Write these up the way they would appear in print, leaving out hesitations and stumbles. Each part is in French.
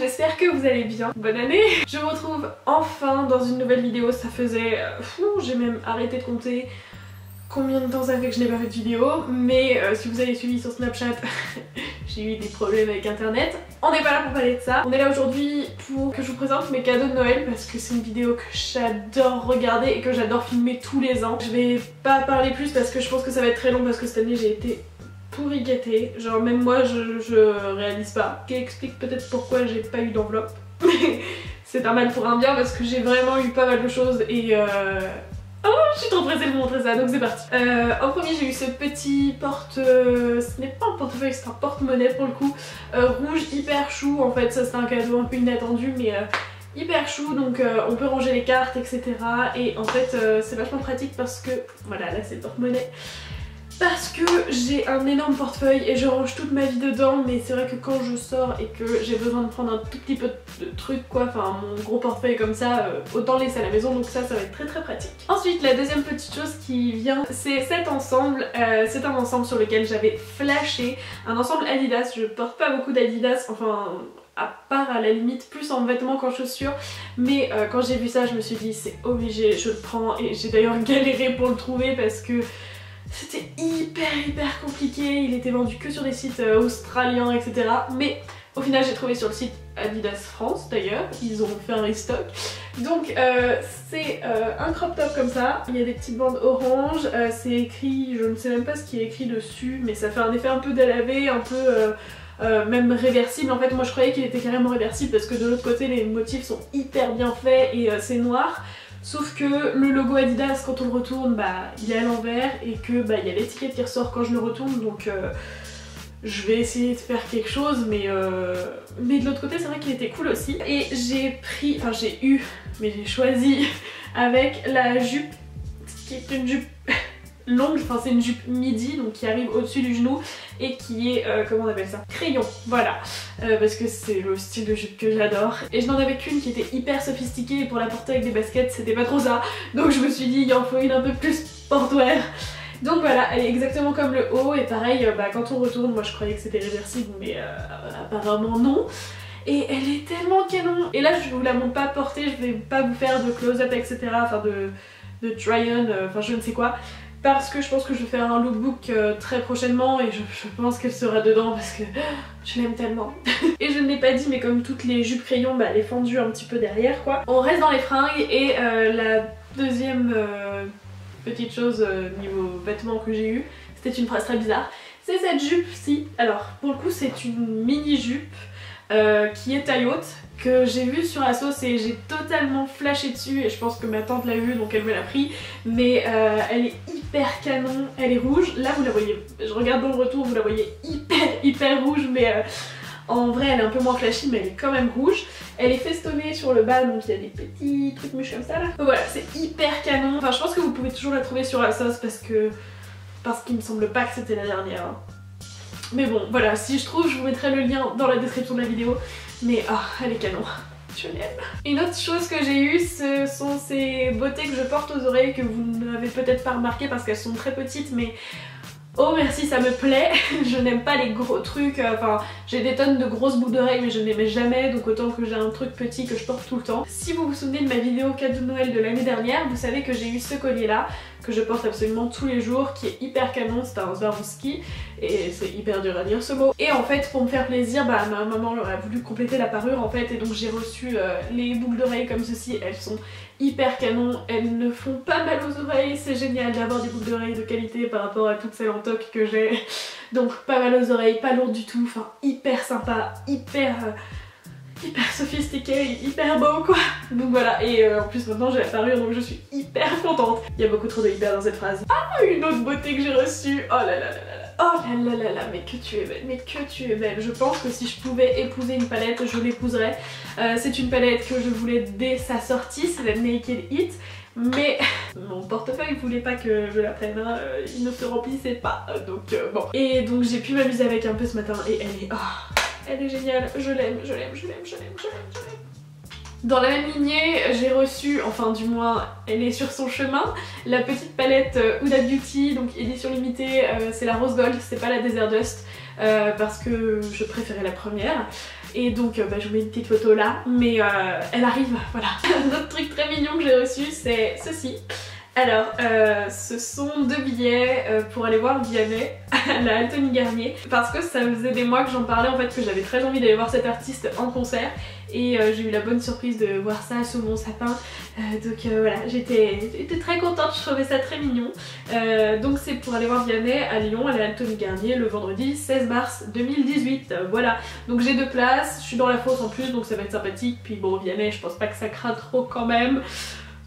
j'espère que vous allez bien. Bonne année. Je vous retrouve enfin dans une nouvelle vidéo. Ça faisait... j'ai même arrêté de compter combien de temps ça fait que je n'ai pas fait de vidéo. Mais si vous avez suivi sur Snapchat, j'ai eu des problèmes avec internet. On n'est pas là pour parler de ça. On est là aujourd'hui pour que je vous présente mes cadeaux de Noël parce que c'est une vidéo que j'adore regarder et que j'adore filmer tous les ans. Je vais pas parler plus parce que je pense que ça va être très long parce que cette année j'ai été pourri gâtée. Genre même moi je réalise pas. Ce qui explique peut-être pourquoi j'ai pas eu d'enveloppe. C'est un mal pour un bien parce que j'ai vraiment eu pas mal de choses et oh, je suis trop pressée de vous montrer ça, donc c'est parti. En premier j'ai eu ce petit ce n'est pas un portefeuille, c'est un porte-monnaie pour le coup, rouge hyper chou. En fait ça c'est un cadeau un peu inattendu mais hyper chou, donc on peut ranger les cartes etc. Et en fait c'est vachement pratique parce que, voilà là c'est le porte-monnaie. Parce que j'ai un énorme portefeuille et je range toute ma vie dedans, mais c'est vrai que quand je sors et que j'ai besoin de prendre un tout petit peu de trucs quoi, enfin mon gros portefeuille comme ça, autant le laisser à la maison, donc ça va être très très pratique. Ensuite la deuxième petite chose qui vient, c'est cet ensemble, c'est un ensemble sur lequel j'avais flashé, un ensemble Adidas. Je porte pas beaucoup d'Adidas, enfin à part à la limite plus en vêtements qu'en chaussures, mais quand j'ai vu ça je me suis dit c'est obligé, je le prends, et j'ai d'ailleurs galéré pour le trouver parce que c'était hyper compliqué, il était vendu que sur des sites australiens etc. Mais au final j'ai trouvé sur le site Adidas France d'ailleurs, ils ont fait un restock. Donc c'est un crop top comme ça, il y a des petites bandes orange, c'est écrit, je ne sais même pas ce qui est écrit dessus, mais ça fait un effet un peu délavé, un peu même réversible. En fait moi je croyais qu'il était carrément réversible parce que de l'autre côté les motifs sont hyper bien faits et c'est noir. Sauf que le logo Adidas quand on le retourne bah il est à l'envers et que bah il y a l'étiquette qui ressort quand je le retourne, donc je vais essayer de faire quelque chose mais de l'autre côté c'est vrai qu'il était cool aussi. Et j'ai pris, enfin j'ai eu, mais j'ai choisi avec la jupe qui est une jupe longue, enfin c'est une jupe midi donc qui arrive au-dessus du genou et qui est, comment on appelle ça, crayon, voilà, parce que c'est le style de jupe que j'adore. Et je n'en avais qu'une qui était hyper sophistiquée et pour la porter avec des baskets c'était pas trop ça, donc je me suis dit il en faut une un peu plus sportwear. Donc voilà, elle est exactement comme le haut et pareil, bah, quand on retourne, moi je croyais que c'était réversible mais apparemment non. Et elle est tellement canon. Et là je vous la montre pas portée, je vais pas vous faire de close-up etc, enfin de try-on, enfin je ne sais quoi. Parce que je pense que je vais faire un lookbook très prochainement et je pense qu'elle sera dedans parce que je l'aime tellement. Et je ne l'ai pas dit mais comme toutes les jupes crayons, bah, elle est fendue un petit peu derrière quoi. On reste dans les fringues et la deuxième petite chose niveau vêtements que j'ai eu, c'était une phrase très bizarre. C'est cette jupe-ci. Alors pour le coup c'est une mini jupe qui est taille haute, que j'ai vue sur Asos et j'ai totalement flashé dessus et je pense que ma tante l'a vue donc elle me l'a pris, mais elle est hyper canon, elle est rouge, là vous la voyez, je regarde dans le retour, vous la voyez hyper rouge, mais en vrai elle est un peu moins flashy mais elle est quand même rouge. Elle est festonnée sur le bas donc il y a des petits trucs mouches comme ça là. Donc voilà, c'est hyper canon, enfin je pense que vous pouvez toujours la trouver sur Asos parce qu'il me semble pas que c'était la dernière hein. Mais bon voilà, si je trouve je vous mettrai le lien dans la description de la vidéo. Mais elle est canon, je l'aime. Une autre chose que j'ai eue, ce sont ces bottées que je porte aux oreilles que vous n'avez peut-être pas remarqué parce qu'elles sont très petites, mais oh merci ça me plaît. Je n'aime pas les gros trucs, enfin j'ai des tonnes de grosses boucles d'oreilles mais je n'aimais jamais, donc autant que j'ai un truc petit que je porte tout le temps. Si vous vous souvenez de ma vidéo cadeau de Noël de l'année dernière, vous savez que j'ai eu ce collier là que je porte absolument tous les jours, qui est hyper canon, c'est un Swarovski et c'est hyper dur à dire ce mot. Et en fait pour me faire plaisir, bah ma maman a voulu compléter la parure en fait et donc j'ai reçu les boucles d'oreilles comme ceci. Elles sont hyper canon, elles ne font pas mal aux oreilles, c'est génial d'avoir des boucles d'oreilles de qualité par rapport à toutes celles en toc que j'ai. Donc pas mal aux oreilles, pas lourd du tout, enfin hyper sympa, hyper sophistiqué, hyper beau quoi. Donc voilà, et en plus maintenant j'ai la parure donc je suis hyper contente. Il y a beaucoup trop de hyper dans cette phrase. Ah, une autre beauté que j'ai reçue, oh là là là là. Oh là là là là, mais que tu es belle, mais que tu es belle. Je pense que si je pouvais épouser une palette, je l'épouserais. C'est une palette que je voulais dès sa sortie, c'est la Naked It. Mais mon portefeuille voulait pas que je la prenne, hein. Il ne se remplissait pas, donc bon. Et donc j'ai pu m'amuser avec un peu ce matin et elle est géniale, je l'aime. Dans la même lignée, j'ai reçu, enfin du moins elle est sur son chemin, la petite palette Huda Beauty, donc édition limitée, c'est la Rose Gold, c'est pas la Desert Dust, parce que je préférais la première. et donc je vous mets une petite photo là, mais elle arrive, voilà. Un autre truc très mignon que j'ai reçu, c'est ceci. Alors, ce sont 2 billets pour aller voir Vianney à la Anthony Garnier, parce que ça faisait des mois que j'en parlais en fait, que j'avais très envie d'aller voir cet artiste en concert, et j'ai eu la bonne surprise de voir ça sous mon sapin, donc voilà, j'étais très contente, je trouvais ça très mignon. Donc c'est pour aller voir Vianney à Lyon, à la Anthony Garnier, le vendredi 16 mars 2018, voilà. Donc j'ai 2 places, je suis dans la fosse en plus, donc ça va être sympathique, puis bon, Vianney, je pense pas que ça craint trop quand même.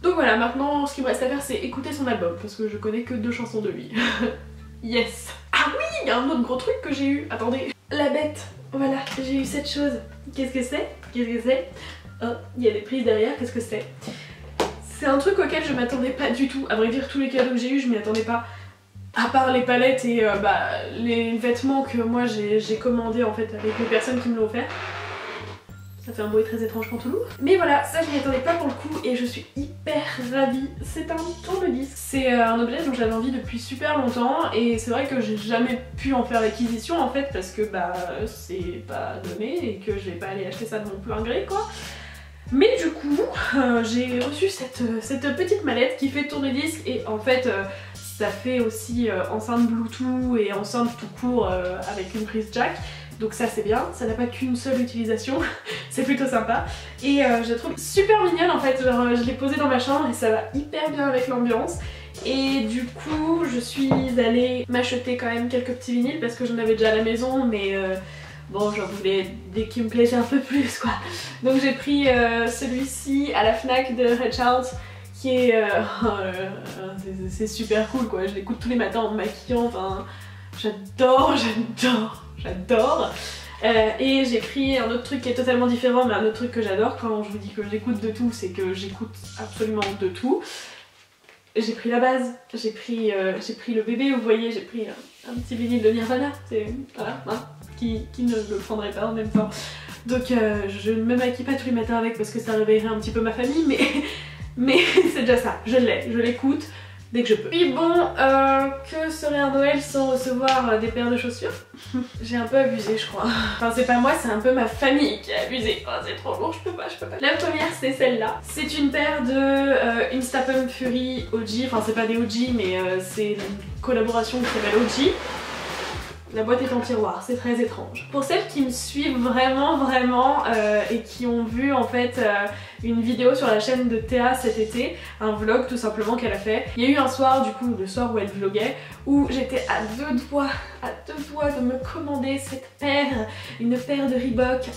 Donc voilà, maintenant ce qu'il me reste à faire c'est écouter son album, parce que je connais que 2 chansons de lui. Yes. Ah oui, il y a un autre gros truc que j'ai eu, attendez. La bête, voilà, j'ai eu cette chose. Qu'est-ce que c'est? Qu'est-ce que c'est? Oh, il y a des prises derrière, qu'est-ce que c'est? C'est un truc auquel je m'attendais pas du tout. À vrai dire, tous les cadeaux que j'ai eu, je m'y attendais pas. À part les palettes et les vêtements que moi j'ai commandés en fait avec les personnes qui me l'ont offert. Ça fait un bruit très étrange quand on l'ouvre. Mais voilà, ça je m'y attendais pas pour le coup et je suis hyper ravie. C'est un tourne-disque. C'est un objet dont j'avais envie depuis super longtemps et c'est vrai que j'ai jamais pu en faire l'acquisition en fait parce que c'est pas donné et que je vais pas aller acheter ça de mon plein gré quoi. Mais du coup, j'ai reçu cette petite mallette qui fait tourne-disque et en fait ça fait aussi enceinte Bluetooth et enceinte tout court avec une prise jack. Donc ça c'est bien, ça n'a pas qu'une seule utilisation, c'est plutôt sympa. Et je la trouve super mignonne en fait, genre je l'ai posée dans ma chambre et ça va hyper bien avec l'ambiance. Et du coup je suis allée m'acheter quand même quelques petits vinyles parce que j'en avais déjà à la maison mais bon j'en voulais des qui me plaisaient un peu plus quoi. Donc j'ai pris celui-ci à la Fnac de Ray Charles qui est... c'est super cool quoi, je l'écoute tous les matins en me maquillant, enfin j'adore. Et j'ai pris un autre truc qui est totalement différent mais un autre truc que j'adore. Quand je vous dis que j'écoute de tout, c'est que j'écoute absolument de tout. J'ai pris la base, j'ai pris le bébé, vous voyez, j'ai pris un petit vinyle de Nirvana, c'est voilà, hein, qui ne le prendrait pas en même temps. Donc je ne me maquille pas tous les matins avec parce que ça réveillerait un petit peu ma famille, mais c'est déjà ça, je l'ai, je l'écoute dès que je peux. Puis bon, que serait un Noël sans recevoir des paires de chaussures? J'ai un peu abusé je crois. Enfin c'est pas moi, c'est un peu ma famille qui a abusé. Oh c'est trop lourd, je peux pas. La première c'est celle-là. C'est une paire de Instapump Fury OG, enfin c'est pas des OG mais c'est une collaboration qui s'appelle OG. La boîte est en tiroir, c'est très étrange. Pour celles qui me suivent vraiment et qui ont vu en fait une vidéo sur la chaîne de Théa cet été, un vlog tout simplement qu'elle a fait. Il y a eu un soir du coup, le soir où elle vloguait, où j'étais à deux doigts de me commander cette paire, une paire de Reebok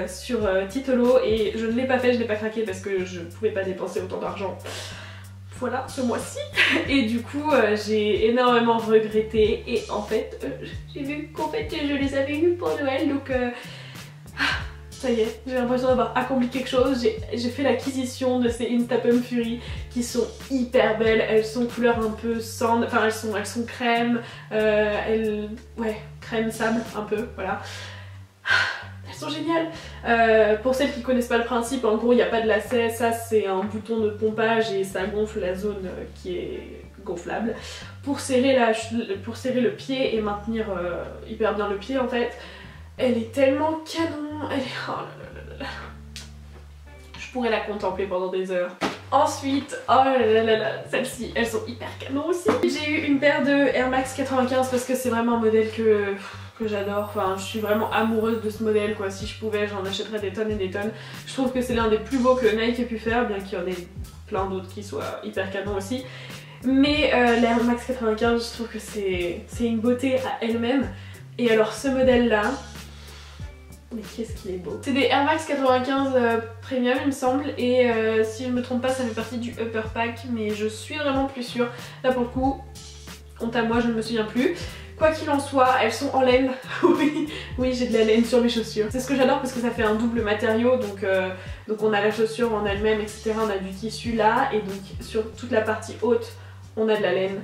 sur Titolo et je ne l'ai pas fait, je l'ai pas craqué parce que je pouvais pas dépenser autant d'argent. Voilà, ce mois-ci. Et du coup, j'ai énormément regretté. Et en fait, j'ai vu qu'en fait, je les avais eus pour Noël. Donc, ça y est, j'ai l'impression d'avoir accompli quelque chose. J'ai fait l'acquisition de ces Instapump Fury qui sont hyper belles. Elles sont couleur un peu sand, enfin elles sont crème, ouais, crème sable un peu, voilà. Elles sont géniales. Pour celles qui connaissent pas le principe, en gros il n'y a pas de lacet, ça c'est un bouton de pompage et ça gonfle la zone qui est gonflable. Pour serrer le pied et maintenir hyper bien le pied en fait, elle est tellement canon, elle est... Oh là là. Je pourrais la contempler pendant des heures. Ensuite, oh là là, celles-ci, elles sont hyper canon aussi. J'ai eu une paire de Air Max 95 parce que c'est vraiment un modèle que j'adore, enfin je suis vraiment amoureuse de ce modèle quoi, si je pouvais j'en achèterais des tonnes et des tonnes. Je trouve que c'est l'un des plus beaux que Nike ait pu faire, bien qu'il y en ait plein d'autres qui soient hyper canons aussi. Mais l'Air Max 95 je trouve que c'est une beauté à elle-même. Et alors ce modèle là, mais qu'est-ce qu'il est beau. C'est des Air Max 95 Premium il me semble et si je me trompe pas ça fait partie du Upper Pack mais je suis vraiment plus sûre. Là pour le coup, honte à moi je ne me souviens plus. Quoi qu'il en soit, elles sont en laine. Oui, j'ai de la laine sur mes chaussures. C'est ce que j'adore parce que ça fait un double matériau, donc on a la chaussure en elle-même, etc. On a du tissu là, et donc sur toute la partie haute, on a de la laine.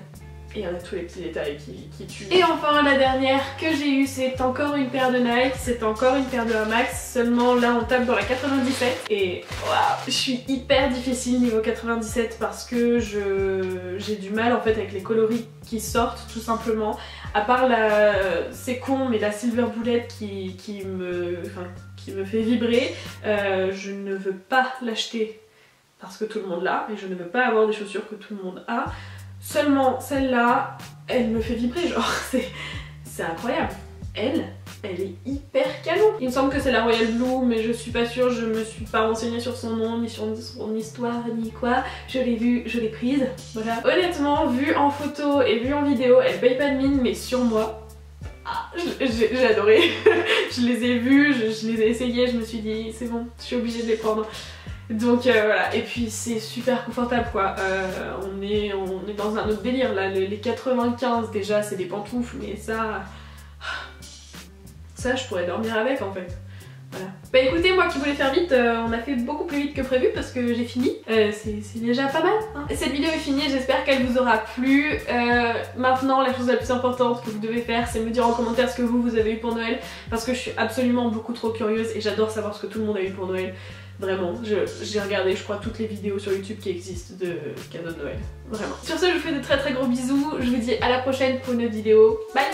Et on a tous les petits détails qui tuent. Et enfin la dernière que j'ai eue, c'est encore une paire de Nike, c'est encore une paire de Air Max, seulement là on tape dans la 97 et waouh, je suis hyper difficile niveau 97 parce que j'ai du mal en fait avec les coloris qui sortent tout simplement, à part c'est con mais la Silver Bullet qui qui me fait vibrer. Je ne veux pas l'acheter parce que tout le monde l'a et je ne veux pas avoir des chaussures que tout le monde a. Seulement celle-là, elle me fait vibrer, genre c'est incroyable. Elle est hyper canon. Il me semble que c'est la Royal Blue, mais je suis pas sûre, je me suis pas renseignée sur son nom, ni sur son histoire, ni quoi. Je l'ai vue, je l'ai prise, voilà. Honnêtement, vue en photo et vue en vidéo, elle paye pas de mine, mais sur moi, ah, j'ai adoré. Je les ai vues, je les ai essayées, je me suis dit c'est bon, je suis obligée de les prendre. Donc voilà, et puis c'est super confortable quoi, on est dans un autre délire là, les 95 déjà c'est des pantoufles, mais ça je pourrais dormir avec en fait. Voilà. Bah écoutez, moi qui voulais faire vite, on a fait beaucoup plus vite que prévu parce que j'ai fini. C'est déjà pas mal. Hein. Cette vidéo est finie, j'espère qu'elle vous aura plu. Maintenant, la chose la plus importante que vous devez faire, c'est me dire en commentaire ce que vous avez eu pour Noël. Parce que je suis absolument beaucoup trop curieuse et j'adore savoir ce que tout le monde a eu pour Noël. Vraiment, j'ai regardé je crois toutes les vidéos sur YouTube qui existent de cadeaux de Noël. Vraiment. Sur ce, je vous fais de très gros bisous. Je vous dis à la prochaine pour une autre vidéo. Bye!